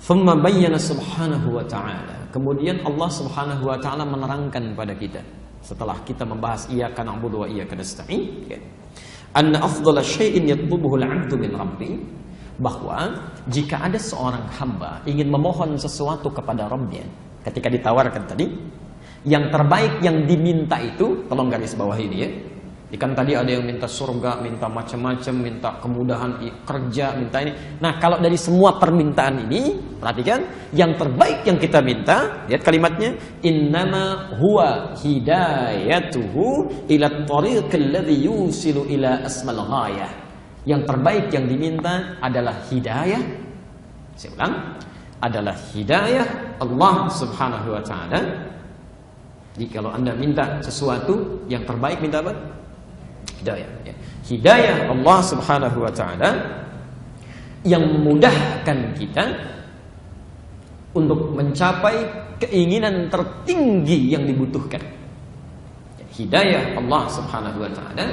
Thumma bayyana subhanahu wa ta'ala. Kemudian Allah subhanahu wa ta'ala menerangkan pada kita, setelah kita membahas iyyaka na'budu wa iyyaka nasta'in, anna afdhala syai'in yatlubuhu al-'abdu min rabbih, bahwa jika ada seorang hamba ingin memohon sesuatu kepada Rabbnya, ketika ditawarkan tadi, yang terbaik yang diminta itu, tolong garis bawah ini ya. Ikan tadi ada yang minta surga, minta macam-macam, minta kemudahan kerja, minta ini. Nah, kalau dari semua permintaan ini, perhatikan, yang terbaik yang kita minta, lihat kalimatnya, innama huwa hidayatuhu ila tariqil ladzi yusilu ila asmal ghayah. Yang terbaik yang diminta adalah hidayah. Saya ulang, adalah hidayah Allah Subhanahu wa taala. Jadi kalau Anda minta sesuatu, yang terbaik minta apa? Hidayah. Hidayah Allah Subhanahu wa taala yang memudahkan kita untuk mencapai keinginan tertinggi yang dibutuhkan. Hidayah Allah Subhanahu wa taala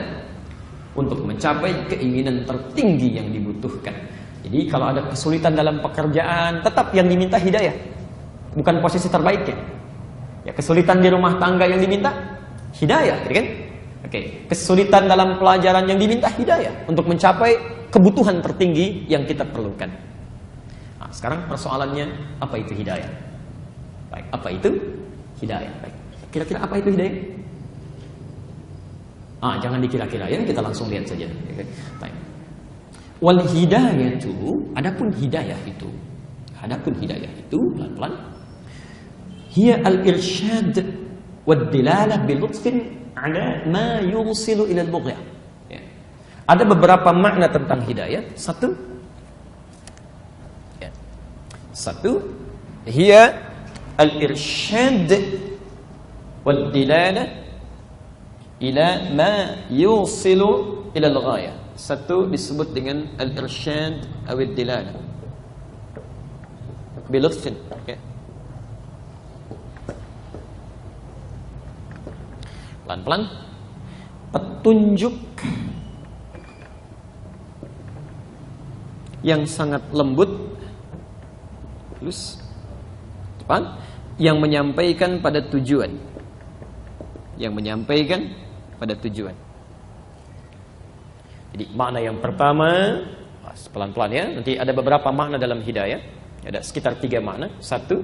untuk mencapai keinginan tertinggi yang dibutuhkan. Jadi kalau ada kesulitan dalam pekerjaan, tetap yang diminta hidayah, bukan posisi terbaiknya. Ya, kesulitan di rumah tangga yang diminta hidayah, gitu kan? Oke, kesulitan dalam pelajaran yang diminta hidayah untuk mencapai kebutuhan tertinggi yang kita perlukan. Nah, sekarang persoalannya, apa itu hidayah? Baik, apa itu hidayah? Baik, kira-kira apa itu hidayah? Jangan dikira-kira ya, kita langsung lihat saja. Baik. Wal hidayatu, adapun hidayah itu, pelan-pelan, hiya al-irsyad wad dilalah bi lutfin ala ma yusilu ila al-bughya. Ada beberapa makna tentang hidayah. Satu, hiya al-irsyad wad dilalah ila ma yusilu ila al-ghayah. Satu disebut dengan al-irsyad atau ad-dilalah bi lutfin. Pelan-pelan, petunjuk yang sangat lembut, halus, cepat, yang menyampaikan pada tujuan. Jadi makna yang pertama, pelan-pelan ya, nanti ada beberapa makna dalam hidayah, ada sekitar 3 makna. Satu,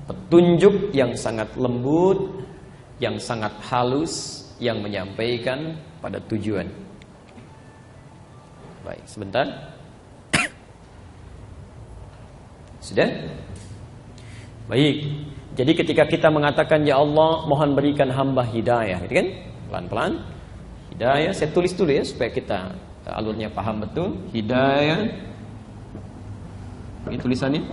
petunjuk yang sangat lembut, yang sangat halus, yang menyampaikan pada tujuan. Baik, sebentar. Sudah? Baik. Jadi ketika kita mengatakan, ya Allah, mohon berikan hamba hidayah, gitu kan? Pelan-pelan. Hidayah, saya tulis dulu ya supaya kita alurnya paham betul. Hidayah. Ini tulisannya.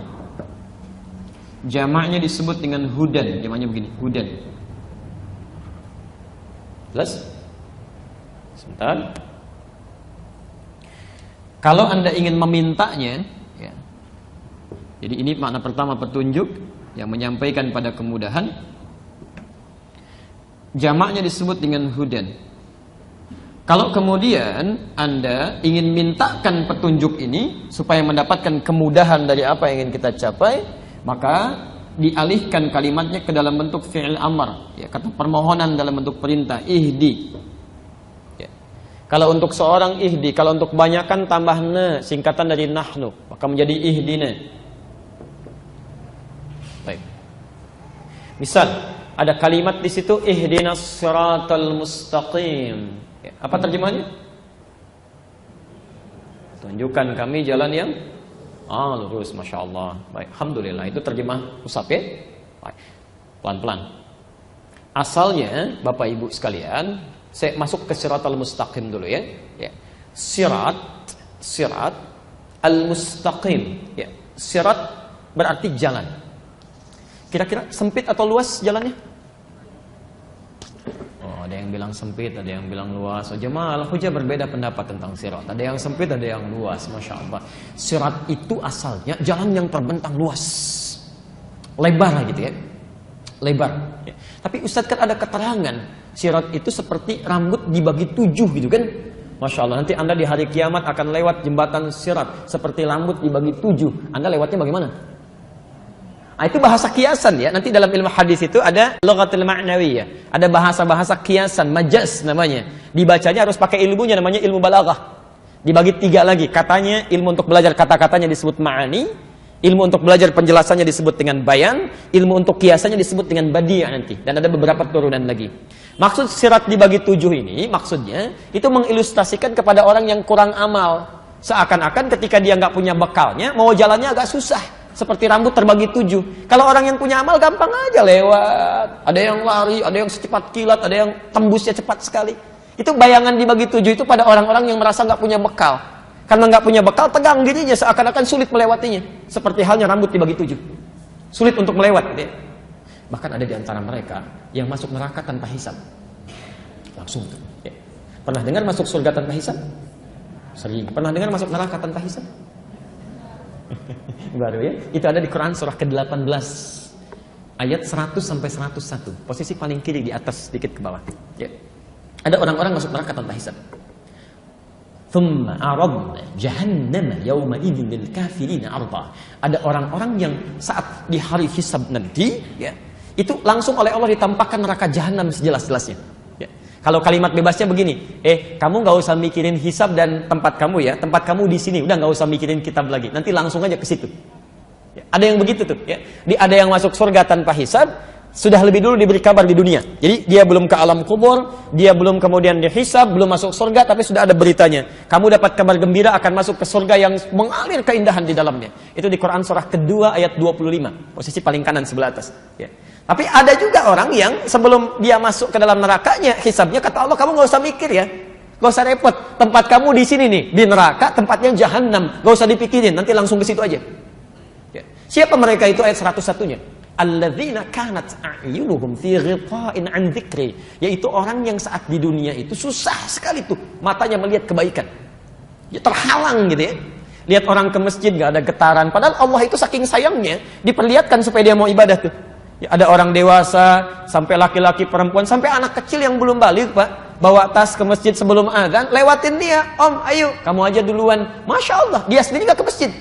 Jamaknya disebut dengan hudan. Jamaknya begini, hudan. Jelas? Sebentar. Kalau Anda ingin memintanya, ya. Jadi ini makna pertama, petunjuk yang menyampaikan pada kemudahan. Jamaknya disebut dengan hudan. Kalau kemudian Anda ingin mintakan petunjuk ini supaya mendapatkan kemudahan dari apa yang ingin kita capai, maka dialihkan kalimatnya ke dalam bentuk fi'il amr, ya, kata permohonan dalam bentuk perintah, ihdi. Ya. Kalau untuk seorang ihdi, kalau untuk kebanyakan tambah na, singkatan dari nahnu, maka menjadi ihdina. Baik. Misal ada kalimat di situ, ihdinas siratal mustaqim. Ya, apa terjemahannya? Tunjukkan kami jalan yang lurus, Masya Allah. Baik, Alhamdulillah, itu terjemah Musab ya. Baik, pelan-pelan. Asalnya, Bapak Ibu sekalian, saya masuk ke siratal mustaqim dulu ya. Sirat al-mustaqim. Ya. Sirat berarti jalan. Kira-kira sempit atau luas jalannya? Ada yang bilang sempit, ada yang bilang luas. Jemaah Al-Hujah berbeda pendapat tentang sirat. Ada yang sempit, ada yang luas. Masya Allah. Sirat itu asalnya jalan yang terbentang luas, lebar lah gitu ya, lebar. Tapi Ustadz kan ada keterangan sirat itu seperti rambut dibagi 7 gitu kan. Masya Allah, nanti Anda di hari kiamat akan lewat jembatan Sirat seperti rambut dibagi 7. Anda lewatnya bagaimana? Nah, itu bahasa kiasan ya. Nanti dalam ilmu hadis itu ada lughatul ma'nawiyah. Ada bahasa-bahasa kiasan, majaz namanya. Dibacanya harus pakai ilmunya, namanya ilmu balaghah. Dibagi 3 lagi. Katanya ilmu untuk belajar kata-katanya disebut ma'ani, ilmu untuk belajar penjelasannya disebut dengan bayan, ilmu untuk kiasannya disebut dengan badi' nanti. Dan ada beberapa turunan lagi. Maksud sirat dibagi 7 ini, maksudnya itu mengilustrasikan kepada orang yang kurang amal. Seakan-akan ketika dia nggak punya bekalnya, mau jalannya agak susah. Seperti rambut terbagi 7. Kalau orang yang punya amal gampang aja lewat. Ada yang lari, ada yang secepat kilat, ada yang tembusnya cepat sekali. Itu bayangan dibagi 7 itu pada orang-orang yang merasa nggak punya bekal. Karena nggak punya bekal, tegang dirinya, seakan-akan sulit melewatinya. Seperti halnya rambut dibagi 7. Sulit untuk melewat. Gitu ya. Bahkan ada di antara mereka yang masuk neraka tanpa hisab. Langsung. Ya. Pernah dengar masuk surga tanpa hisab? Sering. Pernah dengar masuk neraka tanpa hisab? Baru ya. Itu ada di Quran surah ke-18. Ayat 100 sampai 101. Posisi paling kiri di atas, sedikit ke bawah. Ya. Ada orang-orang masuk neraka tanpa hisab. Thumma aradna jahannama yawma idzin lil kafirina arda. Ada orang-orang yang saat di hari hisab nanti, ya, itu langsung oleh Allah ditampakkan neraka jahanam sejelas-jelasnya. Ya. Kalau kalimat bebasnya begini, kamu nggak usah mikirin hisab dan tempat kamu ya, tempat kamu di sini, udah nggak usah mikirin kitab lagi, nanti langsung aja ke situ. Ya. Ada yang begitu tuh, ya. Ada yang masuk surga tanpa hisab, sudah lebih dulu diberi kabar di dunia. Jadi dia belum ke alam kubur, dia belum kemudian dihisab, belum masuk surga, tapi sudah ada beritanya. Kamu dapat kabar gembira akan masuk ke surga yang mengalir keindahan di dalamnya. Itu di Quran surah kedua ayat 25, posisi paling kanan sebelah atas. Ya. Tapi ada juga orang yang sebelum dia masuk ke dalam nerakanya, hisabnya kata Allah, kamu nggak usah mikir ya, nggak usah repot. Tempat kamu di sini nih, di neraka, tempatnya jahanam, nggak usah dipikirin, nanti langsung ke situ aja. Ya. Siapa mereka itu ayat 101-nya? Alladzina kanat a'yunuhum fi ghita'in an dzikri, yaitu orang yang saat di dunia itu susah sekali tuh matanya melihat kebaikan. Ya, terhalang gitu ya. Lihat orang ke masjid nggak ada getaran, padahal Allah itu saking sayangnya diperlihatkan supaya dia mau ibadah tuh. Ya, ada orang dewasa, sampai laki-laki, perempuan, sampai anak kecil yang belum balik, Pak, bawa tas ke masjid sebelum azan, lewatin dia, Om, ayo, kamu aja duluan. Masya Allah, dia sendiri nggak ke masjid.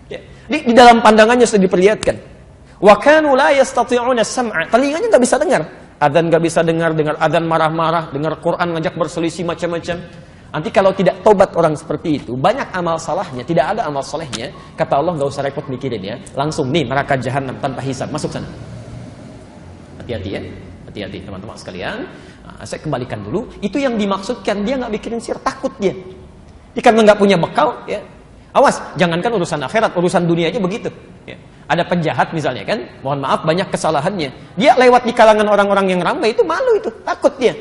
Ya. Di dalam pandangannya sudah diperlihatkan. Wa kanu la yastati'una sam'a, telinganya nggak bisa dengar, adzan nggak bisa dengar adzan marah-marah, dengar Quran ngajak berselisih macam-macam. Nanti kalau tidak tobat orang seperti itu, banyak amal salahnya, tidak ada amal solehnya, kata Allah nggak usah repot mikirin ya, langsung nih neraka jahanam tanpa hisab, masuk sana. Hati-hati ya, hati-hati teman-teman sekalian. Nah, saya kembalikan dulu, itu yang dimaksudkan, dia nggak mikirin sir, takut dia. Karena nggak punya bekal, ya. Awas, jangankan urusan akhirat, urusan dunia aja begitu. Ya. Ada penjahat misalnya kan, mohon maaf banyak kesalahannya. Dia lewat di kalangan orang-orang yang ramai itu malu itu, takut dia.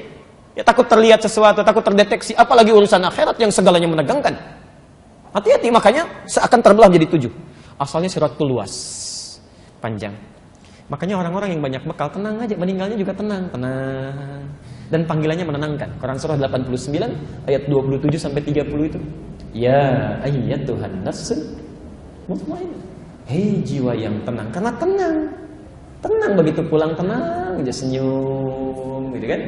Ya, takut terlihat sesuatu, takut terdeteksi, apalagi urusan akhirat yang segalanya menegangkan. Hati-hati, makanya seakan terbelah menjadi 7. Asalnya Siratul luas, panjang. Makanya orang-orang yang banyak bekal tenang aja, meninggalnya juga tenang. Dan panggilannya menenangkan. Quran surah 89 ayat 27 sampai 30 itu. Ya ayyatuhan nafsul mutmainnah. Hei jiwa yang tenang, karena tenang begitu pulang tenang aja, senyum gitu kan,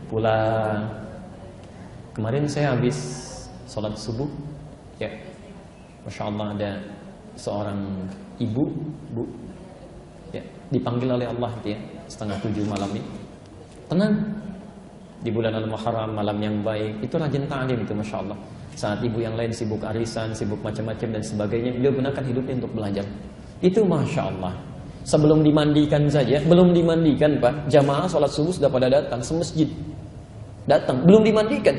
pulang. Kemarin saya habis sholat subuh, ya, Masya Allah ada seorang ibu, bu, ya, dipanggil oleh Allah gitu ya, 6:30 malam ini, tenang di bulan Al-Muharram, malam yang baik, itu rajin ta'lim itu Masya Allah. Saat ibu yang lain sibuk arisan, sibuk macam-macam dan sebagainya, beliau gunakan hidupnya untuk belajar. Itu Masya Allah. Sebelum dimandikan saja, belum dimandikan Pak, jamaah sholat subuh sudah pada datang, semasjid datang, belum dimandikan.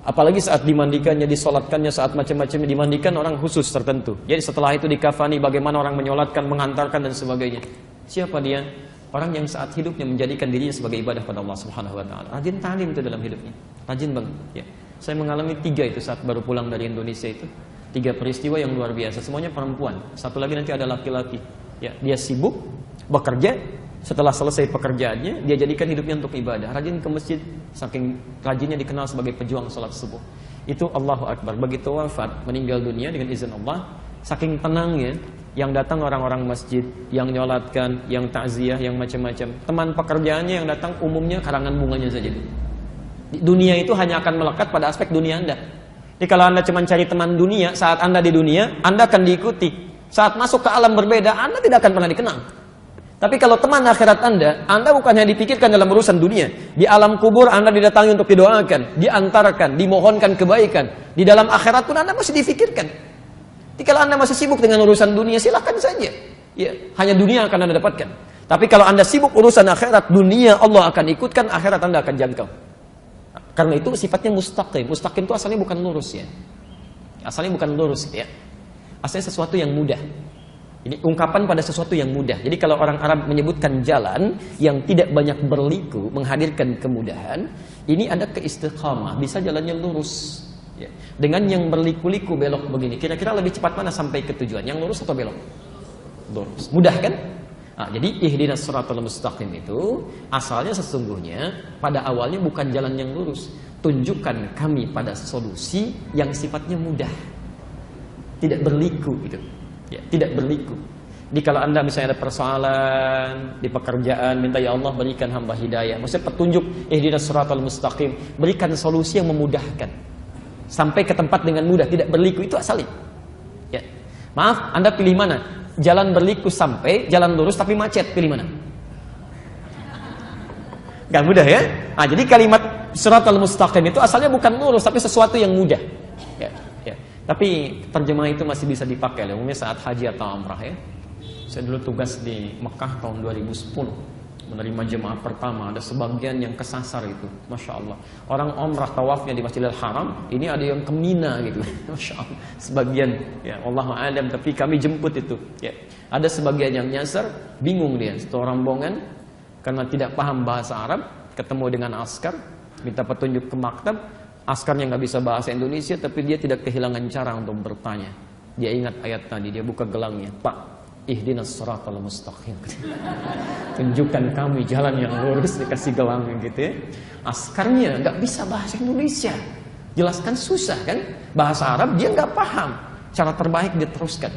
Apalagi saat dimandikannya, disolatkannya, saat macam-macamnya dimandikan orang khusus tertentu. Jadi setelah itu dikafani, bagaimana orang menyolatkan, mengantarkan dan sebagainya. Siapa dia? Orang yang saat hidupnya menjadikan dirinya sebagai ibadah pada Allah Subhanahu wa taala. Rajin ta'lim itu dalam hidupnya. Rajin banget, ya. Saya mengalami 3 itu saat baru pulang dari Indonesia itu. 3 peristiwa yang luar biasa, semuanya perempuan. Satu lagi nanti ada laki-laki. Ya, dia sibuk bekerja, setelah selesai pekerjaannya, dia jadikan hidupnya untuk ibadah. Rajin ke masjid, saking rajinnya dikenal sebagai pejuang salat subuh. Itu Allahu Akbar. Begitu wafat, meninggal dunia dengan izin Allah, saking tenangnya, yang datang orang-orang masjid, yang nyolatkan, yang takziah, yang macam-macam. Teman pekerjaannya yang datang umumnya karangan bunganya saja. Dunia itu hanya akan melekat pada aspek dunia Anda. Jadi kalau Anda cuma cari teman dunia, saat Anda di dunia, Anda akan diikuti. Saat masuk ke alam berbeda, Anda tidak akan pernah dikenal. Tapi kalau teman akhirat Anda bukan hanya dipikirkan dalam urusan dunia. Di alam kubur Anda didatangi untuk didoakan, diantarkan, dimohonkan kebaikan. Di dalam akhirat pun Anda masih difikirkan. Jadi kalau Anda masih sibuk dengan urusan dunia, silakan saja. Ya, hanya dunia akan Anda dapatkan. Tapi kalau Anda sibuk urusan akhirat, dunia Allah akan ikutkan, akhirat Anda akan jangkau. Karena itu sifatnya mustaqim. Mustaqim itu asalnya bukan lurus ya. Asalnya bukan lurus ya. Asalnya sesuatu yang mudah. Ini ungkapan pada sesuatu yang mudah. Jadi kalau orang Arab menyebutkan jalan yang tidak banyak berliku, menghadirkan kemudahan, ini ada keistiqamah, bisa jalannya lurus. Ya. Dengan yang berliku-liku belok begini, kira-kira lebih cepat mana sampai ke tujuan? Yang lurus atau belok? Lurus. Mudah kan? Nah, jadi ihdinas shiratal mustaqim itu asalnya sesungguhnya pada awalnya bukan jalan yang lurus. Tunjukkan kami pada solusi yang sifatnya mudah, tidak berliku gitu. Ya, tidak berliku. Jadi kalau Anda misalnya ada persoalan di pekerjaan, minta ya Allah berikan hamba hidayah. Maksudnya petunjuk ihdinas shiratal mustaqim, berikan solusi yang memudahkan. Sampai ke tempat dengan mudah, tidak berliku, itu asalnya. Ya. Maaf, Anda pilih mana? Jalan berliku sampai, jalan lurus tapi macet, pilih mana? Gak mudah ya? Nah, jadi kalimat shiratal mustaqim itu asalnya bukan lurus, tapi sesuatu yang mudah. Ya. Tapi terjemah itu masih bisa dipakai, umumnya saat haji atau umrah ya. Saya dulu tugas di Mekah tahun 2010, menerima jemaah pertama, ada sebagian yang kesasar itu, masya Allah. Orang umrah tawafnya di Masjidil Haram, ini ada yang ke Mina gitu, masya Allah. Sebagian, ya Allah alam, tapi kami jemput itu. Ya. Ada sebagian yang nyasar, bingung dia, satu rombongan karena tidak paham bahasa Arab, ketemu dengan askar, minta petunjuk ke maktab. Askarnya nggak bisa bahasa Indonesia, tapi dia tidak kehilangan cara untuk bertanya. Dia ingat ayat tadi, dia buka gelangnya. Pak, ihdinas shiratal mustaqim. Tunjukkan kami jalan yang lurus, dikasih gelangnya gitu ya. Askarnya nggak bisa bahasa Indonesia. Jelaskan susah kan? Bahasa Arab dia nggak paham. Cara terbaik dia teruskan.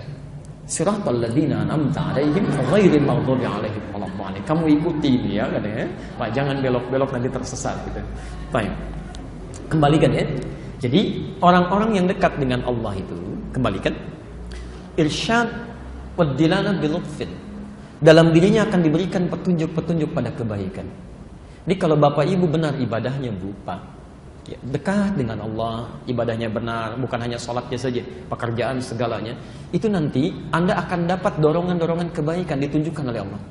Siratal ladzina an'amta 'alaihim ghairil maghdubi 'alaihim waladdallin. Kamu ikuti ini ya katanya. Pak, jangan belok-belok nanti tersesat gitu. Baik. Kembalikan ya. Jadi orang-orang yang dekat dengan Allah itu, kembalikan, irsyad wad dilalah bi lutfin. Dalam dirinya akan diberikan petunjuk-petunjuk pada kebaikan. Jadi kalau Bapak Ibu benar ibadahnya Bu, Pak, ya, dekat dengan Allah, ibadahnya benar, bukan hanya sholatnya saja, pekerjaan segalanya, itu nanti Anda akan dapat dorongan-dorongan kebaikan ditunjukkan oleh Allah.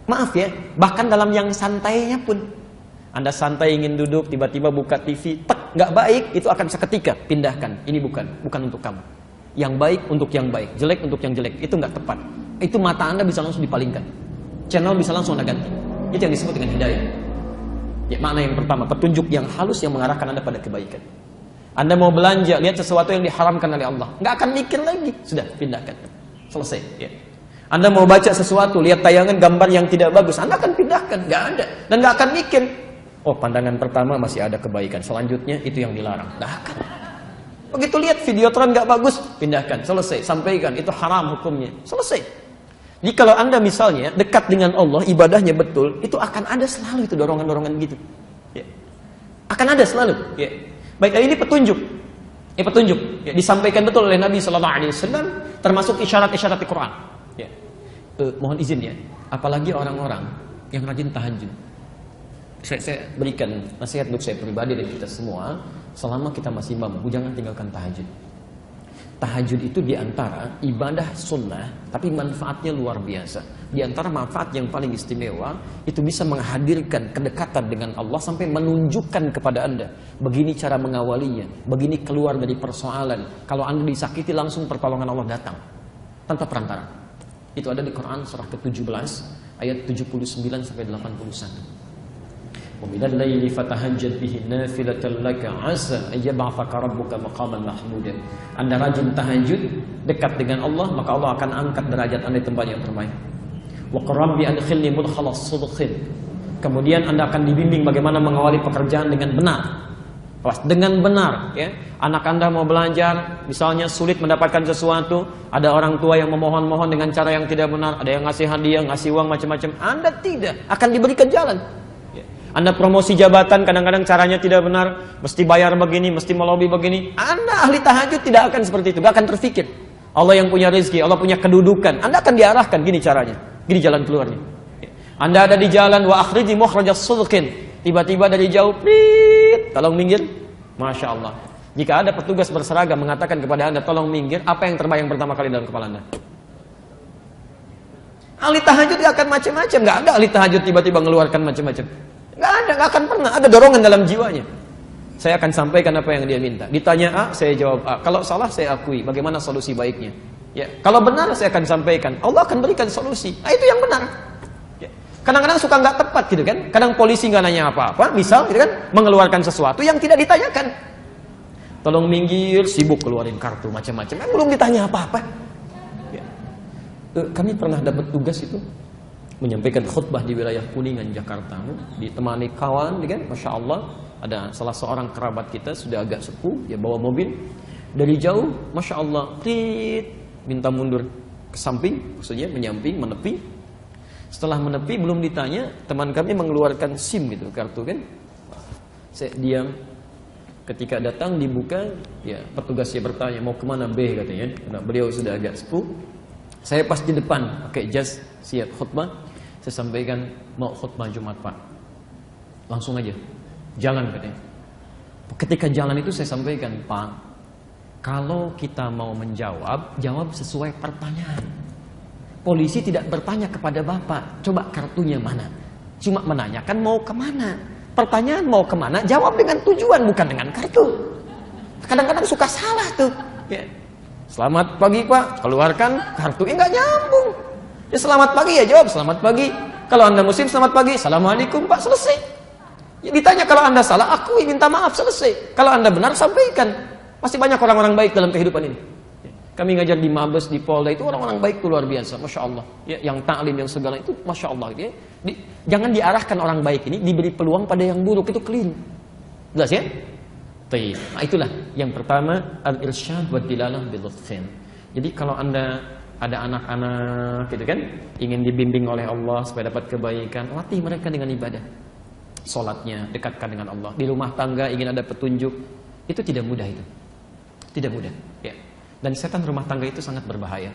Maaf ya, bahkan dalam yang santainya pun, Anda santai ingin duduk, tiba-tiba buka TV, tek, nggak baik, itu akan seketika pindahkan. Ini bukan untuk kamu. Yang baik untuk yang baik, jelek untuk yang jelek, itu nggak tepat. Itu mata Anda bisa langsung dipalingkan, channel bisa langsung Anda ganti. Itu yang disebut dengan hidayah. Ya, makna yang pertama, petunjuk yang halus yang mengarahkan Anda pada kebaikan. Anda mau belanja, lihat sesuatu yang diharamkan oleh Allah, nggak akan mikir lagi, sudah pindahkan, selesai. Ya. Anda mau baca sesuatu, lihat tayangan gambar yang tidak bagus, Anda akan pindahkan, nggak ada, dan nggak akan mikir. Oh, pandangan pertama masih ada kebaikan, selanjutnya itu yang dilarang. Nggak akan. Begitu lihat videotron nggak bagus, pindahkan, selesai, sampaikan itu haram hukumnya, selesai. Jadi kalau Anda misalnya dekat dengan Allah, ibadahnya betul, itu akan ada selalu itu dorongan-dorongan gitu. Ya. Akan ada selalu. Ya. Baik, ini petunjuk. Petunjuk. Ya, disampaikan betul oleh Nabi SAW, termasuk isyarat-isyarat di Quran. Ya. Mohon izin ya, apalagi orang-orang yang rajin tahajud. Saya berikan nasihat untuk saya pribadi dan kita semua, selama kita masih mampu, jangan tinggalkan tahajud. Tahajud itu diantara ibadah sunnah, tapi manfaatnya luar biasa. Diantara manfaat yang paling istimewa, itu bisa menghadirkan kedekatan dengan Allah sampai menunjukkan kepada Anda, begini cara mengawalinya, begini keluar dari persoalan. Kalau Anda disakiti, langsung pertolongan Allah datang, tanpa perantara. Itu ada di Quran surah ke-17, ayat 79 sampai 81. وَمِنَ اللَّيْلِ فَتَهَجَّدْ بِهِ نَافِلَةً لَكَ عَسَىٰ أَن يَبْعَثَكَ رَبُّكَ مَقَامًا مَحْمُودًا. Anda rajin tahajud, dekat dengan Allah, maka Allah akan angkat derajat Anda di tempat yang terbaik. وَقَالَ رَبِّ أَدْخِلْنِي مُدْخَلَ صِدْقٍ. Kemudian Anda akan dibimbing bagaimana mengawali pekerjaan dengan benar. Dengan benar, ya. Anak Anda mau belajar, misalnya sulit mendapatkan sesuatu, ada orang tua yang memohon-mohon dengan cara yang tidak benar, ada yang ngasih hadiah, ngasih uang macam-macam. Anda tidak akan diberikan jalan. Anda promosi jabatan, kadang-kadang caranya tidak benar, mesti bayar begini, mesti melobi begini. Anda ahli tahajud tidak akan seperti itu, tidak akan terfikir. Allah yang punya rezeki, Allah punya kedudukan. Anda akan diarahkan, gini caranya, gini jalan keluarnya. Anda ada di jalan, wa akhriji mukhrajas sidqin. Tiba-tiba dari jauh, prit, tolong minggir. Masya Allah. Jika ada petugas berseragam mengatakan kepada Anda, tolong minggir, apa yang terbayang pertama kali dalam kepala Anda? Ahli tahajud gak akan macam-macam. Gak ada ahli tahajud tiba-tiba mengeluarkan macam-macam. Gak ada, gak akan pernah. Ada dorongan dalam jiwanya. Saya akan sampaikan apa yang dia minta. Ditanya A, saya jawab A. Kalau salah, saya akui. Bagaimana solusi baiknya? Ya, kalau benar, saya akan sampaikan. Allah akan berikan solusi. Nah, itu yang benar. Ya. Kadang-kadang suka nggak tepat gitu kan. Kadang polisi nggak nanya apa-apa. Misal gitu kan, mengeluarkan sesuatu yang tidak ditanyakan. Tolong minggir, sibuk keluarin kartu macam-macam. Belum ditanya apa-apa. Ya. Kami pernah dapat tugas itu menyampaikan khutbah di wilayah Kuningan, Jakarta, ditemani kawan, kan? Masya Allah, ada salah seorang kerabat kita sudah agak sepuh, dia bawa mobil dari jauh, Masya Allah, minta mundur ke samping, maksudnya menyamping, menepi. Setelah menepi belum ditanya, teman kami mengeluarkan SIM gitu, kartu kan. Saya diam. Ketika datang dibuka, ya petugasnya bertanya mau kemana B katanya. Karena beliau sudah agak sepuh. Saya pas di depan pakai jas siap khutbah. Saya sampaikan mau khutbah Jumat Pak. Langsung aja jalan katanya. Ketika jalan itu saya sampaikan, Pak, kalau kita mau menjawab, jawab sesuai pertanyaan. Polisi tidak bertanya kepada Bapak, coba kartunya mana. Cuma menanyakan mau kemana. Pertanyaan mau kemana, jawab dengan tujuan, bukan dengan kartu. Kadang-kadang suka salah tuh. Ya. Selamat pagi Pak, keluarkan kartu, nggak nyambung. Ya selamat pagi ya jawab selamat pagi. Kalau Anda muslim selamat pagi, Assalamualaikum Pak, selesai. Ya, ditanya kalau Anda salah, akui, minta maaf, selesai. Kalau Anda benar, sampaikan. Masih banyak orang-orang baik dalam kehidupan ini. Ya. Kami ngajar di Mabes, di Polda, itu orang-orang baik itu luar biasa, Masya Allah. Ya, yang ta'lim, yang segala itu, Masya Allah. Ya. Jangan diarahkan orang baik ini, diberi peluang pada yang buruk, itu keliru. Jelas ya? Nah itulah yang pertama, al-irsyad wa dilalah bil-lutfin. Jadi kalau Anda ada anak-anak gitu kan, ingin dibimbing oleh Allah supaya dapat kebaikan, latih mereka dengan ibadah. Salatnya dekatkan dengan Allah. Di rumah tangga ingin ada petunjuk, itu tidak mudah itu. Tidak mudah, ya. Dan setan rumah tangga itu sangat berbahaya.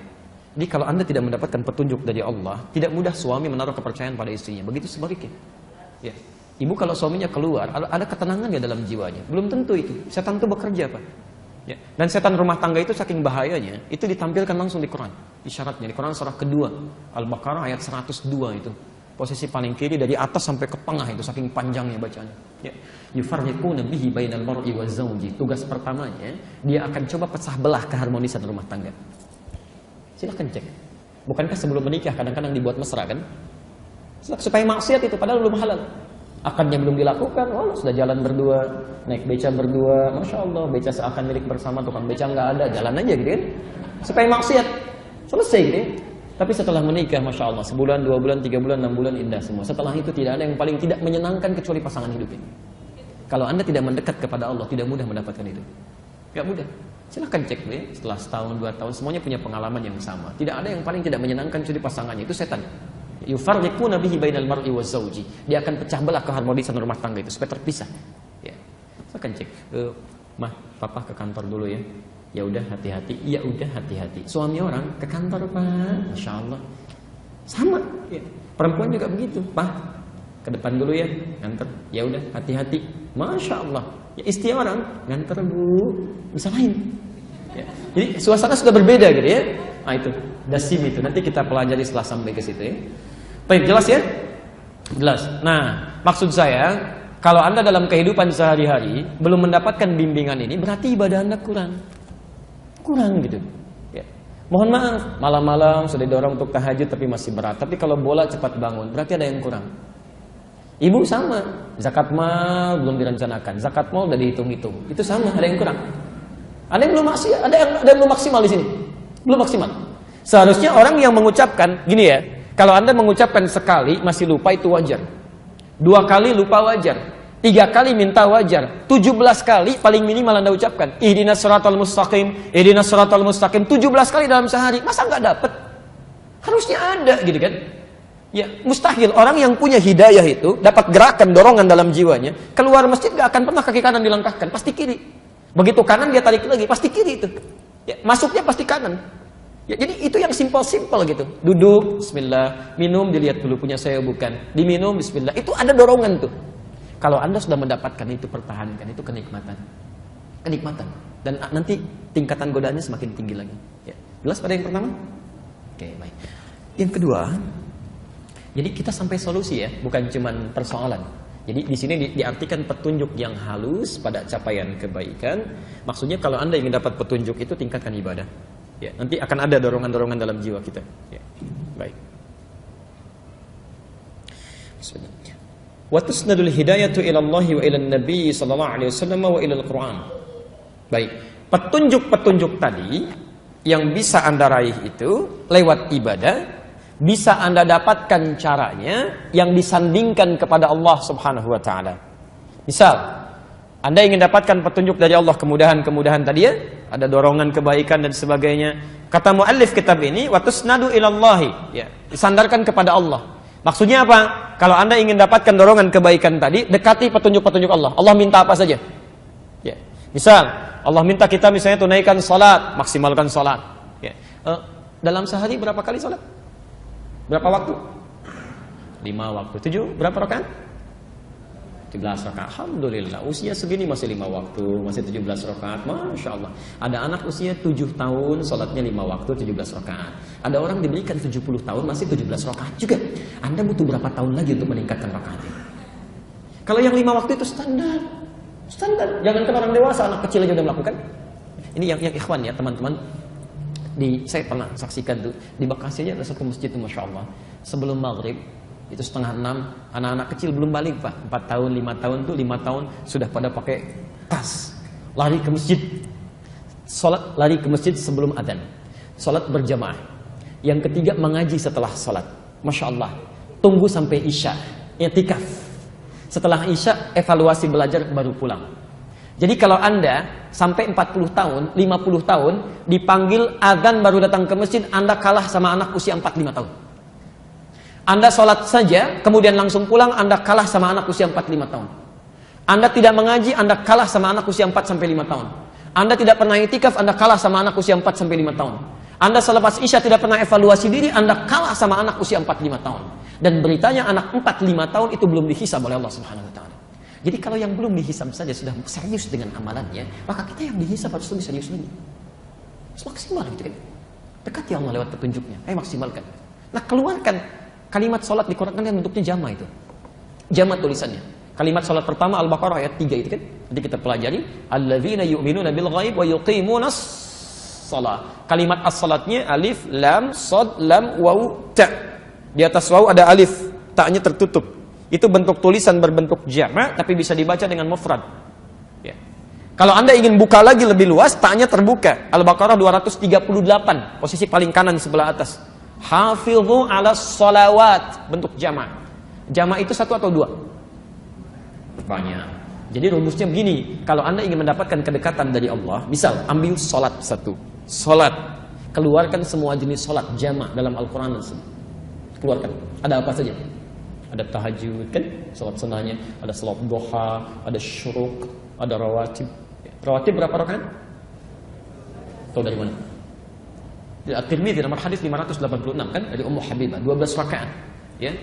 Jadi kalau Anda tidak mendapatkan petunjuk dari Allah, tidak mudah suami menaruh kepercayaan pada istrinya. Begitu sebaliknya. Ya. Ibu kalau suaminya keluar, ada ketenangan ya dalam jiwanya. Belum tentu itu. Setan itu bekerja, Pak. Ya. Dan setan rumah tangga itu saking bahayanya, itu ditampilkan langsung di Quran. Isyaratnya di Quran surah kedua, Al-Baqarah ayat 102 itu. Posisi paling kiri dari atas sampai ke tengah itu, saking panjangnya bacaan. Ya. Yufarriquna bihi bainal mar'i wa zawji. Tugas pertamanya, dia akan coba pecah belah keharmonisan rumah tangga. Silahkan cek. Bukankah sebelum menikah kadang-kadang dibuat mesra kan? Supaya maksiat itu padahal belum halal. Akadnya belum dilakukan, sudah jalan berdua, naik beca berdua, Masya Allah, beca seakan milik bersama, tukang beca nggak ada, jalan aja gitu kan. Supaya maksiat, selesai gitu ya. Tapi setelah menikah, Masya Allah, sebulan, 2 bulan, 3 bulan, 6 bulan, indah semua. Setelah itu tidak ada yang paling tidak menyenangkan kecuali pasangan hidup ini. Kalau Anda tidak mendekat kepada Allah, tidak mudah mendapatkan itu. Gak mudah. Silahkan cek ya. Setelah setahun, 2 tahun, semuanya punya pengalaman yang sama. Tidak ada yang paling tidak menyenangkan kecuali pasangannya, itu setan. Yufarriquna bihi bainal mar'i wa zawji. Dia akan pecah belah keharmonisan rumah tangga itu supaya terpisah. Ya. Silahkan cek. Mah, papa ke kantor dulu ya. Ya udah hati-hati. Ya udah hati-hati. Suami orang ke kantor, Pak. Masya Allah. Sama. Ya. Perempuan juga begitu. Pak, ke depan dulu ya. Nganter. Ya udah hati-hati. Masya Allah. Ya, istri orang nganter Bu. Bisa lain. Ya. Jadi suasana sudah berbeda gitu ya. Nah itu dasim itu. Nanti kita pelajari setelah sampai ke situ ya. Baik, jelas ya? Jelas. Nah, maksud saya, kalau Anda dalam kehidupan sehari-hari belum mendapatkan bimbingan ini, berarti ibadah Anda kurang. Kurang gitu. Ya. Mohon maaf, malam-malam sudah didorong untuk tahajud tapi masih berat. Tapi kalau bola cepat bangun, berarti ada yang kurang. Ibu sama, zakat mal belum direncanakan, zakat mal udah dihitung-hitung. Itu sama, ada yang kurang. Ada yang belum maksimal, ada yang belum maksimal di sini. Belum maksimal. Seharusnya orang yang mengucapkan gini ya, kalau Anda mengucapkan sekali masih lupa itu wajar. 2 kali lupa wajar. 3 kali minta wajar. 17 kali paling minimal Anda ucapkan. Ihdinas siratal mustaqim, ihdinas siratal mustaqim. 17 kali dalam sehari. Masa nggak dapat? Harusnya ada gitu kan. Ya, mustahil orang yang punya hidayah itu dapat gerakan dorongan dalam jiwanya, keluar masjid gak akan pernah kaki kanan dilangkahkan, pasti kiri. Begitu kanan dia tarik lagi, pasti kiri itu. Ya, masuknya pasti kanan. Ya, jadi itu yang simpel-simpel gitu. Duduk, bismillah, minum dilihat dulu punya saya bukan. Diminum, bismillah. Itu ada dorongan tuh. Kalau Anda sudah mendapatkan itu, pertahankan, itu kenikmatan. Kenikmatan. Dan nanti tingkatan godaannya semakin tinggi lagi. Ya. Jelas pada yang pertama? Oke, baik. Yang kedua, jadi kita sampai solusi ya, bukan cuman persoalan. Jadi di sini diartikan petunjuk yang halus pada capaian kebaikan. Maksudnya kalau Anda ingin dapat petunjuk itu tingkatkan ibadah. Ya, nanti akan ada dorongan-dorongan dalam jiwa kita. Ya. Baik. Bismillah. Wa tusnadul hidayatu ila Allah wa ila Nabi sallallahu alaihi wasallam wa ila Al-Qur'an. Baik. Petunjuk-petunjuk tadi yang bisa Anda raih itu lewat ibadah, bisa Anda dapatkan caranya yang disandingkan kepada Allah Subhanahu wa taala. Misal, Anda ingin dapatkan petunjuk dari Allah, kemudahan-kemudahan tadi ya, ada dorongan kebaikan dan sebagainya. Kata muallif kitab ini, wa tusnadu ilallahi, ya, disandarkan kepada Allah. Maksudnya apa? Kalau Anda ingin dapatkan dorongan kebaikan tadi, dekati petunjuk-petunjuk Allah. Allah minta apa saja? Ya. Misal, Allah minta kita misalnya tunaikan salat, maksimalkan salat. Ya. Dalam sehari berapa kali salat? Berapa waktu? 5 waktu. 7 berapa rakaat? 17 rakaat. Alhamdulillah, usia segini masih 5 waktu, masih 17 rakaat. Masya Allah. Ada anak usia 7 tahun, sholatnya 5 waktu, 17 rakaat. Ada orang diberikan 70 tahun, masih 17 rakaat juga. Anda butuh berapa tahun lagi untuk meningkatkan rakaatnya? Kalau yang 5 waktu itu standar. Standar. Jangankan orang dewasa, anak kecil aja udah melakukan. Ini yang ikhwan ya, teman-teman. Saya pernah saksikan tuh, di Bekasi aja ada satu masjid tuh, Masya Allah. Sebelum maghrib, itu 5:30, anak-anak kecil belum balik Pak, 4 tahun, 5 tahun tuh, 5 tahun sudah pada pakai tas, lari ke masjid, sholat, lari ke masjid sebelum adzan, sholat berjamaah. Yang ketiga mengaji setelah sholat, Masya Allah, tunggu sampai isya, i'tikaf. Setelah isya evaluasi belajar baru pulang. Jadi kalau Anda sampai 40 tahun, 50 tahun dipanggil adzan baru datang ke masjid, Anda kalah sama anak usia 45 tahun. Anda sholat saja, kemudian langsung pulang, Anda kalah sama anak usia 45 tahun. Anda tidak mengaji, Anda kalah sama anak usia 4-5 tahun. Anda tidak pernah itikaf, Anda kalah sama anak usia 4-5 tahun. Anda selepas isya tidak pernah evaluasi diri, Anda kalah sama anak usia 45 tahun. Dan beritanya anak 4-5 tahun itu belum dihisab oleh Allah Subhanahu wa taala. Jadi kalau yang belum dihisab saja sudah serius dengan amalannya, maka kita yang dihisab harus lebih serius lagi. Maksimal gitu kan. Dekati Allah lewat petunjuknya. Ayo maksimalkan. Nah, keluarkan kalimat sholat di Quran kan bentuknya jama itu. Jama tulisannya. Kalimat sholat pertama Al-Baqarah ayat 3 itu kan. Nanti kita pelajari. Alladzina yu'minuna bil ghaib wa yuqimunas shalah. Kalimat as-salatnya alif, lam, shad, lam, waw, ta. Di atas waw ada alif, ta-nya tertutup. Itu bentuk tulisan berbentuk jama' tapi bisa dibaca dengan mufrad. Ya. Kalau Anda ingin buka lagi lebih luas, ta-nya terbuka. Al-Baqarah 238, posisi paling kanan sebelah atas. Hafidhu ala sholawat, bentuk jama'. Jama' itu 1 atau 2? Banyak. Jadi rumusnya begini, kalau Anda ingin mendapatkan kedekatan dari Allah, misal ambil sholat 1. Sholat, keluarkan semua jenis sholat jama' dalam Al-Quran. Keluarkan, ada apa saja? Ada tahajud kan, sholat sunnahnya, ada sholat duha, ada syuruk, ada rawatib. Rawatib berapa rakaat? Tahu dari mana? At-Tirmidzi nomor hadis 586 kan, dari Ummu Habibah, 12 rakaat. Ya,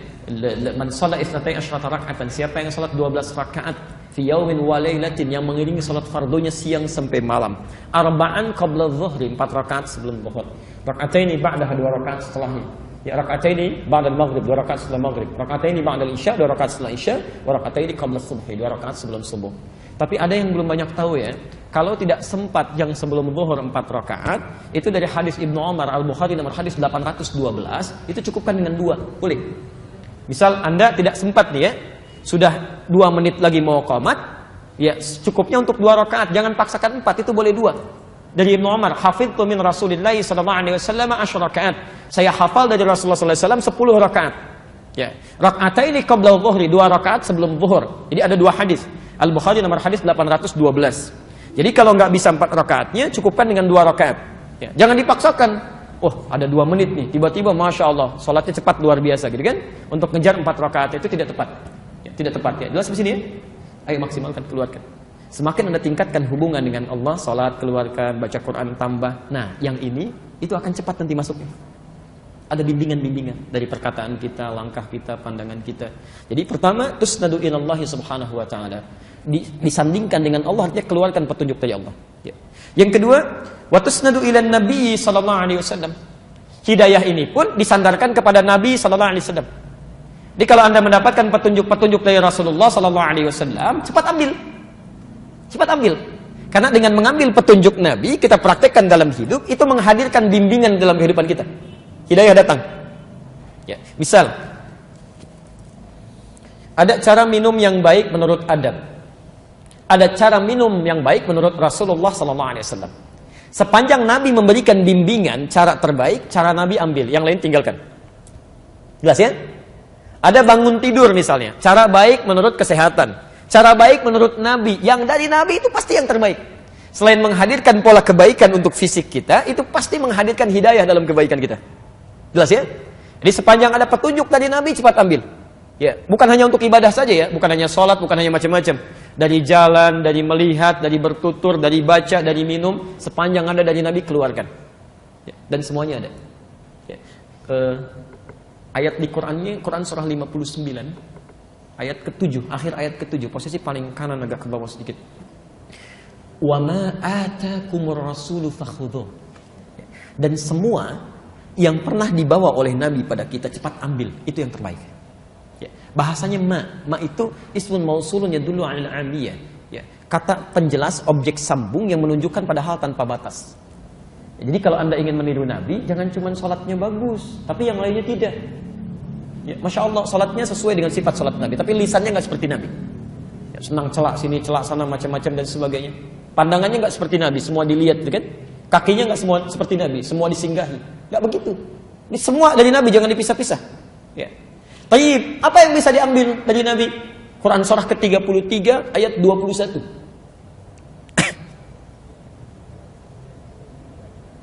man shalla 12 rakaatan, siapa yang salat 12 rakaat fi yaumin wa lailatin, yang mengiringi salat fardunya siang sampai malam. Arba'an qabla dhuhri, 4 rakaat sebelum zuhur. Raka'ataini ba'daha, 2 rakaat setelahnya. Ya, raka'ataini ba'da al-maghrib, 2 rakaat setelah maghrib. Raka'ataini ba'da al-isya, 2 rakaat setelah isya. Wa raka'ataini qabla subhi, 2 rakaat sebelum subuh. Tapi ada yang belum banyak tahu ya, kalau tidak sempat yang sebelum zuhur 4 rakaat, itu dari hadis Ibnu Umar, Al-Bukhari nomor hadis 812, itu cukupkan dengan 2, boleh. Misal Anda tidak sempat nih ya, sudah 2 menit lagi mau qomat, ya cukupnya untuk 2 rakaat, jangan paksakan 4, itu boleh 2. Dari Ibnu Umar, hafidtu min Rasulillah sallallahu alaihi wasallam 10 rakaat. Saya hafal dari Rasulullah sallallahu alaihi wasallam 10 rakaat. Ya, raka'ataini qabla dhuhri, 2 rakaat sebelum zuhur. Jadi ada 2 hadis. Al-Bukhari nomor hadis 812. Jadi kalau nggak bisa 4 rakaatnya, cukupkan dengan 2 rakaat. Ya, jangan dipaksakan. Oh, ada 2 menit nih, tiba-tiba Masya Allah, sholatnya cepat luar biasa gitu kan. Untuk ngejar 4 rakaat itu tidak tepat. Ya, tidak tepat ya. Jelas di sini ya? Ayo maksimalkan, keluarkan. Semakin Anda tingkatkan hubungan dengan Allah, sholat, keluarkan, baca Quran, tambah. Nah, yang ini, itu akan cepat nanti masuknya. Ada bimbingan-bimbingan dari perkataan kita, langkah kita, pandangan kita. Jadi pertama, tusnadu ilallahi subhanahu wa ta'ala. Disandingkan dengan Allah, artinya keluarkan petunjuk dari Allah. Ya. Yang kedua, wa tusnadu ilan nabi sallallahu alaihi wasallam. Hidayah ini pun disandarkan kepada Nabi sallallahu alaihi wasallam. Jadi kalau Anda mendapatkan petunjuk-petunjuk dari Rasulullah sallallahu alaihi wasallam, cepat ambil. Cepat ambil. Karena dengan mengambil petunjuk Nabi, kita praktekkan dalam hidup, itu menghadirkan bimbingan dalam kehidupan kita. Hidayah datang. Ya, misal ada cara minum yang baik menurut adab. Ada cara minum yang baik menurut Rasulullah sallallahu alaihi wasallam. Sepanjang Nabi memberikan bimbingan cara terbaik, cara Nabi ambil, yang lain tinggalkan. Jelas ya? Ada bangun tidur misalnya, cara baik menurut kesehatan, cara baik menurut Nabi, yang dari Nabi itu pasti yang terbaik. Selain menghadirkan pola kebaikan untuk fisik kita, itu pasti menghadirkan hidayah dalam kebaikan kita. Jelas ya? Jadi sepanjang ada petunjuk dari Nabi, cepat ambil. Ya, bukan hanya untuk ibadah saja ya, bukan hanya sholat, bukan hanya macam-macam. Dari jalan, dari melihat, dari bertutur, dari baca, dari minum, sepanjang ada dari Nabi, keluarkan. Ya, dan semuanya ada. Ya. Ayat di Qurannya, Quran surah 59, ayat ke-7, akhir ayat ke-7, posisi paling kanan agak ke bawah sedikit. Wa ma atakumur rasulu fakhudhuh. Dan semua yang pernah dibawa oleh Nabi pada kita, cepat ambil, itu yang terbaik. Ya. Bahasanya ma itu ismun mausulun yadullu 'alal 'aliyah. Ya. Kata penjelas objek sambung yang menunjukkan pada hal tanpa batas. Ya, jadi kalau Anda ingin meniru Nabi, jangan cuma sholatnya bagus, tapi yang lainnya tidak. Ya, Masya Allah, sholatnya sesuai dengan sifat sholat Nabi, tapi lisannya nggak seperti Nabi. Ya, senang celak sini, celak sana, macam-macam dan sebagainya. Pandangannya nggak seperti Nabi, semua dilihat, kan? Kakinya nggak semua seperti Nabi, semua disinggahi. Nggak begitu. Ini semua dari Nabi, jangan dipisah-pisah. Ya. Taib, apa yang bisa diambil dari Nabi? Quran surah ke-33 ayat 21.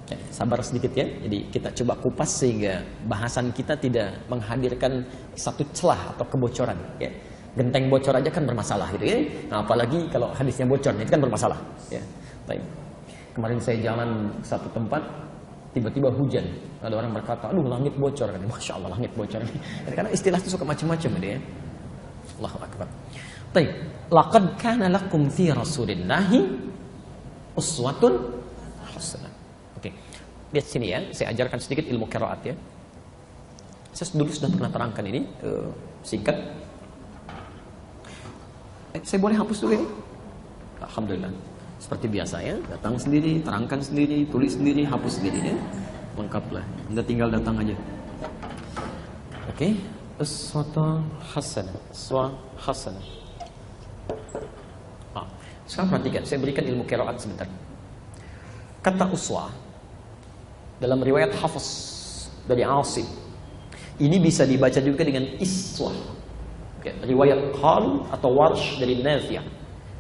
Ya, sabar sedikit ya. Jadi kita coba kupas sehingga bahasan kita tidak menghadirkan satu celah atau kebocoran. Ya. Genteng bocor aja kan bermasalah gitu ya. Nah, apalagi kalau hadisnya bocor, itu kan bermasalah. Ya. Taib. Kemarin saya jalan ke satu tempat, tiba-tiba hujan. Ada orang berkata, aduh langit bocor. Masya Allah, langit bocor. Karena istilah itu suka macam-macam ya. Allahu Akbar. Baik. Laqad kana lakum fi Rasulillahi uswatun hasanah. Oke. Lihat sini ya, saya ajarkan sedikit ilmu qiraat ya. Saya dulu sudah pernah terangkan ini, singkat. Saya boleh hapus dulu ini? Alhamdulillah. Seperti biasa ya, datang sendiri, terangkan sendiri, tulis sendiri, hapus sendiri ya. Lengkaplah. Anda tinggal datang aja. Oke. Uswatun hasanah. Uswah hasanah. Sekarang perhatikan, saya berikan ilmu qiraat sebentar. Kata uswah dalam riwayat Hafs dari Asim, ini bisa dibaca juga dengan iswah. Riwayat Qalu atau Warsh dari Nafi'.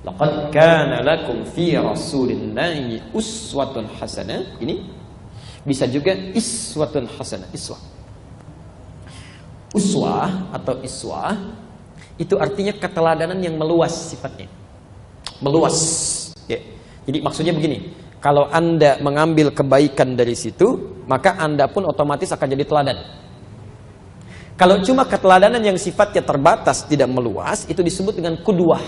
Laqad kana lakum fi Rasulillahi uswatun hasanah. Ini bisa juga iswatun hasanah. Iswah. Uswah atau iswah itu artinya keteladanan yang meluas sifatnya. Meluas. Ya. Jadi maksudnya begini, kalau Anda mengambil kebaikan dari situ, maka Anda pun otomatis akan jadi teladan. Kalau cuma keteladanan yang sifatnya terbatas, tidak meluas, itu disebut dengan qudwah.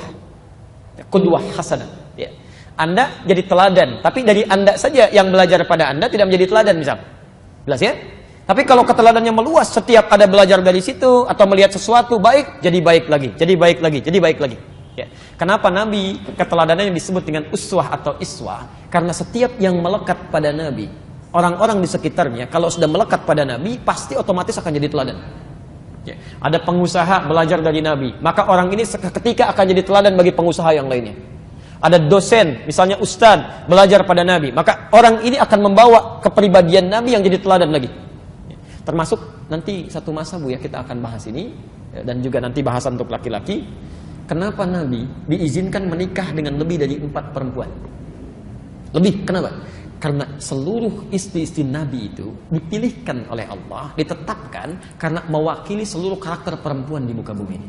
Qudwah hasanah. Ya. Anda jadi teladan, tapi dari Anda saja yang belajar pada Anda tidak menjadi teladan misal. Jelas ya? Tapi kalau keteladannya meluas, setiap ada belajar dari situ atau melihat sesuatu baik, jadi baik lagi, jadi baik lagi, jadi baik lagi. Ya. Kenapa Nabi keteladanannya disebut dengan uswah atau iswah? Karena setiap yang melekat pada Nabi, orang-orang di sekitarnya kalau sudah melekat pada Nabi, pasti otomatis akan jadi teladan. Ya. Ada pengusaha belajar dari Nabi, maka orang ini seketika akan jadi teladan bagi pengusaha yang lainnya. Ada dosen, misalnya ustadz, belajar pada Nabi, maka orang ini akan membawa kepribadian Nabi yang jadi teladan lagi. Ya. Termasuk nanti satu masa Bu ya, kita akan bahas ini, ya, dan juga nanti bahasan untuk laki-laki. Kenapa Nabi diizinkan menikah dengan lebih dari 4 perempuan? Lebih, kenapa? Karena seluruh istri-istri Nabi itu dipilihkan oleh Allah, ditetapkan karena mewakili seluruh karakter perempuan di muka bumi ini.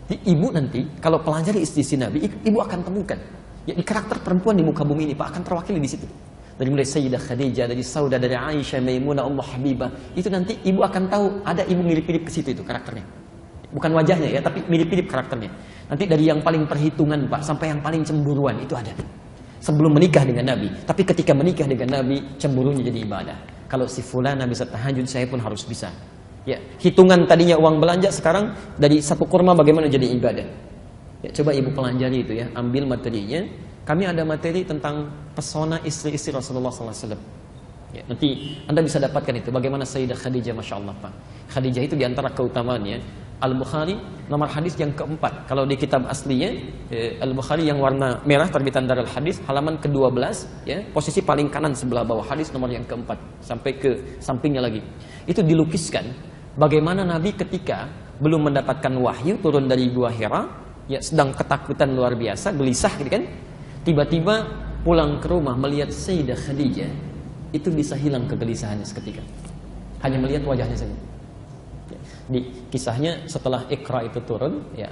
Jadi ibu nanti kalau pelajari istri-istri Nabi, ibu akan temukan ya, di karakter perempuan di muka bumi ini Pak akan terwakili di situ. Dari mulai Sayyidah Khadijah, dari Saudah, dari Aisyah, Maimunah, Ummu Habibah, itu nanti ibu akan tahu ada ibu mirip-mirip ke situ itu karakternya. Bukan wajahnya ya, tapi mirip-mirip karakternya. Nanti dari yang paling perhitungan Pak sampai yang paling cemburuan itu ada. Sebelum menikah dengan Nabi, tapi ketika menikah dengan Nabi, cemburunya jadi ibadah. Kalau si fulana bisa tahajud, saya pun harus bisa. Ya, hitungan tadinya uang belanja, sekarang dari satu kurma bagaimana jadi ibadah. Ya, coba ibu pelajari itu ya, ambil materinya. Kami ada materi tentang pesona istri-istri Rasulullah SAW. Ya, nanti Anda bisa dapatkan itu. Bagaimana Sayyidah Khadijah, Masya Allah Pak. Khadijah itu diantara keutamaannya. Al-Bukhari nomor hadis yang keempat. Kalau di kitab aslinya Al-Bukhari yang warna merah terbitan Darul Hadis halaman ke-12 ya, posisi paling kanan sebelah bawah hadis nomor yang keempat sampai ke sampingnya lagi. Itu dilukiskan bagaimana Nabi ketika belum mendapatkan wahyu turun dari Gua Hira ya, sedang ketakutan luar biasa, gelisah gitu kan. Tiba-tiba pulang ke rumah melihat Sayyidah Khadijah, itu bisa hilang kegelisahannya seketika. Hanya melihat wajahnya saja. Di kisahnya setelah Iqra itu turun ya,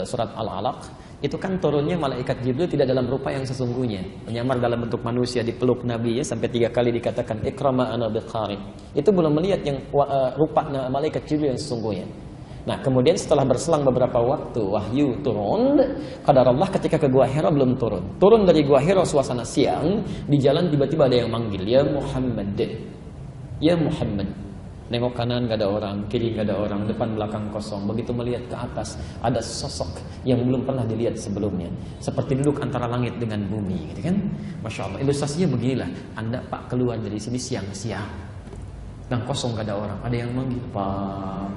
surat Al-Alaq itu kan turunnya malaikat Jibril tidak dalam rupa yang sesungguhnya, menyamar dalam bentuk manusia, dipeluk Nabi ya, sampai 3 kali dikatakan Iqra ma ana biqari. Itu belum melihat yang rupa malaikat Jibril yang sesungguhnya. Nah kemudian setelah berselang beberapa waktu wahyu turun, qadar Allah ketika ke Gua Hira belum turun. Turun dari Gua Hira suasana siang, di jalan tiba-tiba ada yang manggil, ya Muhammad, ya Muhammad. Nengok kanan gak ada orang, kiri gak ada orang, depan belakang kosong. Begitu melihat ke atas ada sosok yang belum pernah dilihat sebelumnya, seperti duduk antara langit dengan bumi, gitu kan? Masya Allah. Ilustrasinya beginilah. Anda Pak keluar dari sini siang-siang dan kosong gak ada orang, ada yang manggil Pak,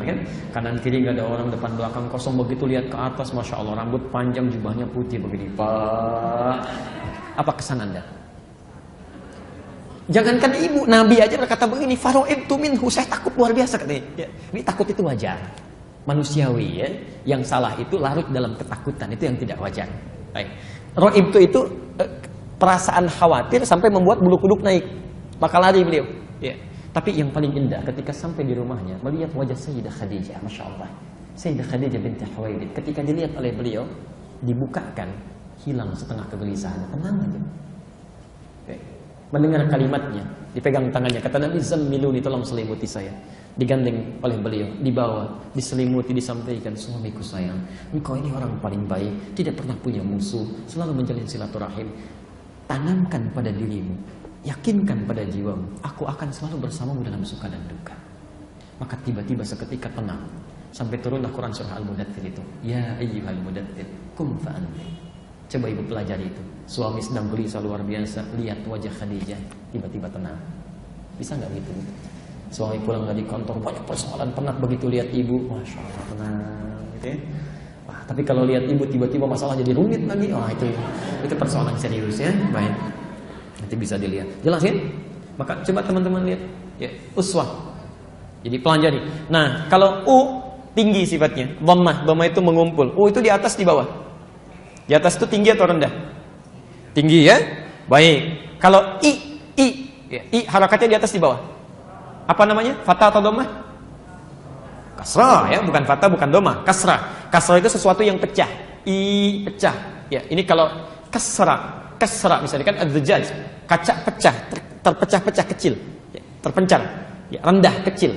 kan? Kanan kiri gak ada orang, depan belakang kosong. Begitu lihat ke atas, Masya Allah, rambut panjang, jubahnya putih begini, Pak. Apa kesan Anda? Jangankan ibu, Nabi aja berkata begini, faro'ibtu minhu, saya takut luar biasa katanya. Ya, ini takut itu wajar, manusiawi ya. Yang salah itu larut dalam ketakutan, itu yang tidak wajar. Baik. Ro'ibtu itu perasaan khawatir sampai membuat bulu kuduk naik, maka lari beliau. Ya. Tapi yang paling indah ketika sampai di rumahnya melihat wajah Sayyidah Khadijah, Masya Allah. Sayyidah Khadijah binti Khuwailid, ketika dilihat oleh beliau, dibukakan, hilang setengah kegelisahan, tenang aja. Mendengar kalimatnya, dipegang tangannya, kata Nabi, zammiluni, tolong selimuti saya. Digandeng oleh beliau, dibawa, diselimuti, disampaikan, suamiku sayang, engkau ini orang paling baik, tidak pernah punya musuh, selalu menjalin silaturahim. Tanamkan pada dirimu, yakinkan pada jiwamu, aku akan selalu bersamamu dalam suka dan duka. Maka tiba-tiba seketika tenang, sampai turunlah Quran surah Al-Mudaththir itu, ya ayyuhal mudaththir, qum fa'anzir. Coba ibu pelajari itu. Suami sedang gelisah luar biasa, lihat wajah Khadijah, tiba-tiba tenang. Bisa nggak gitu? Suami pulang dari kantor, banyak persoalan, penat begitu lihat ibu, Masya Allah, tenang, gitu ya. Wah, tapi kalau lihat ibu tiba-tiba masalah jadi rumit lagi, wah itu persoalan serius ya. Baik, nanti bisa dilihat. Jelas ya? Maka coba teman-teman lihat, ya, uswah. Jadi pelajari. Nah, kalau U tinggi sifatnya, dhammah itu mengumpul. U itu di atas, di bawah. Di atas itu tinggi atau rendah? Tinggi ya? Baik. Kalau I harakatnya di atas, di bawah. Apa namanya? Fathah atau domah? Kasrah ya, bukan fathah, bukan domah. Kasrah. Kasrah itu sesuatu yang pecah. I pecah. Ya, ini kalau kasrah misalnya kan az-zujaj, kaca pecah, terpecah-pecah kecil, ya, terpencar, ya, rendah kecil.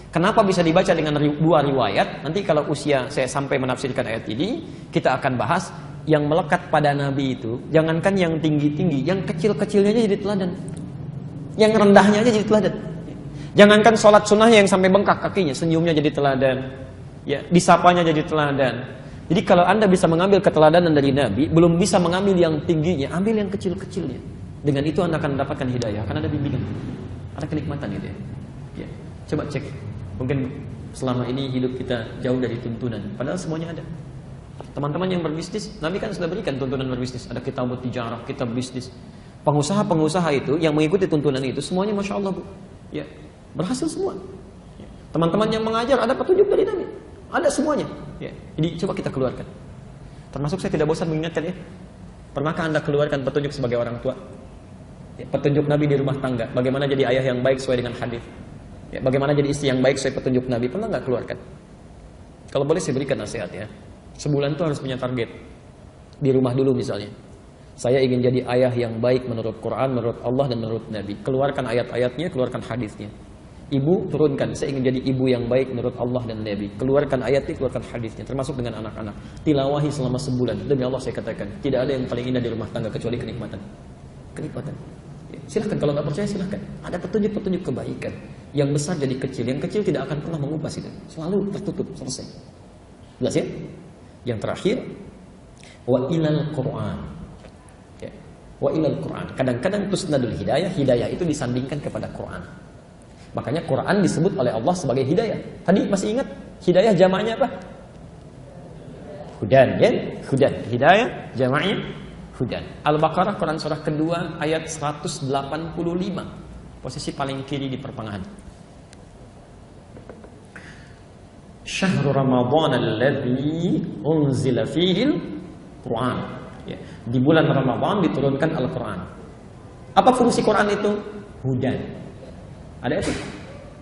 Kenapa bisa dibaca dengan 2 riwayat? Nanti kalau usia saya sampai menafsirkan ayat ini, kita akan bahas. Yang melekat pada Nabi itu, jangankan yang tinggi-tinggi, yang kecil-kecilnya aja jadi teladan, yang rendahnya aja jadi teladan. Jangankan sholat sunnahnya yang sampai bengkak kakinya, senyumnya jadi teladan, ya, disapanya jadi teladan. Jadi kalau Anda bisa mengambil keteladanan dari Nabi, belum bisa mengambil yang tingginya, ambil yang kecil-kecilnya. Dengan itu Anda akan mendapatkan hidayah, akan ada bimbingan, ada kenikmatan gitu ya. Ya. Coba cek, mungkin selama ini hidup kita jauh dari tuntunan, padahal semuanya ada. Teman-teman yang berbisnis, Nabi kan sudah berikan tuntunan berbisnis. Ada kitab tijarah, kitab bisnis. Pengusaha-pengusaha itu yang mengikuti tuntunan itu semuanya Masya Allah Bu, ya, berhasil semua. Ya. Teman-teman yang mengajar ada petunjuk dari Nabi, ada semuanya. Ya. Jadi coba kita keluarkan. Termasuk saya tidak bosan mengingatkan ya, Pernahkah Anda keluarkan petunjuk sebagai orang tua? Ya, petunjuk Nabi di rumah tangga. Bagaimana jadi ayah yang baik sesuai dengan hadis? Ya, bagaimana jadi istri yang baik sesuai petunjuk Nabi? Pernah nggak keluarkan? Kalau boleh saya berikan nasihat ya. Sebulan itu harus punya target. Di rumah dulu misalnya. Saya ingin jadi ayah yang baik menurut Quran, menurut Allah dan menurut Nabi. Keluarkan ayat-ayatnya, keluarkan hadisnya. Ibu turunkan, saya ingin jadi ibu yang baik menurut Allah dan Nabi. Keluarkan ayatnya, keluarkan hadisnya. Termasuk dengan anak-anak. Tilawahi selama sebulan. Demi Allah saya katakan, tidak ada yang paling indah di rumah tangga kecuali kenikmatan. Kenikmatan. Ya, silahkan, kalau nggak percaya silahkan. Ada petunjuk-petunjuk kebaikan. Yang besar jadi kecil, yang kecil tidak akan pernah mengubah itu. Selalu tertutup, selesai. Jelas ya? Yang terakhir, wa ilal Quran. Ya. Wa ilal Quran. Kadang-kadang tusnadul hidayah, hidayah itu disandingkan kepada Quran. Makanya Quran disebut oleh Allah sebagai hidayah. Tadi masih ingat hidayah jamaknya apa? Hudan, ya? Hudan. Hidayah jamaknya hudan. Al-Baqarah Quran surah kedua ayat 185. Posisi paling kiri di pertengahan. Syahrul Ramadan alladzi unzila fihil Quran. Ya. Di bulan Ramadan diturunkan Al-Quran. Apa fungsi Quran itu? Hudan. Ada itu?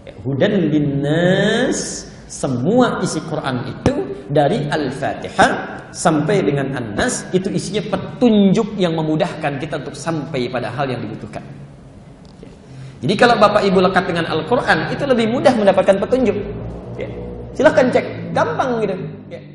Ya, hudan linnas. Semua isi Quran itu dari Al-Fatihah sampai dengan An-Nas itu isinya petunjuk yang memudahkan kita untuk sampai pada hal yang dibutuhkan. Ya. Jadi kalau Bapak Ibu lekat dengan Al-Quran itu lebih mudah mendapatkan petunjuk. Ya. Silahkan cek, gampang gitu. Ya.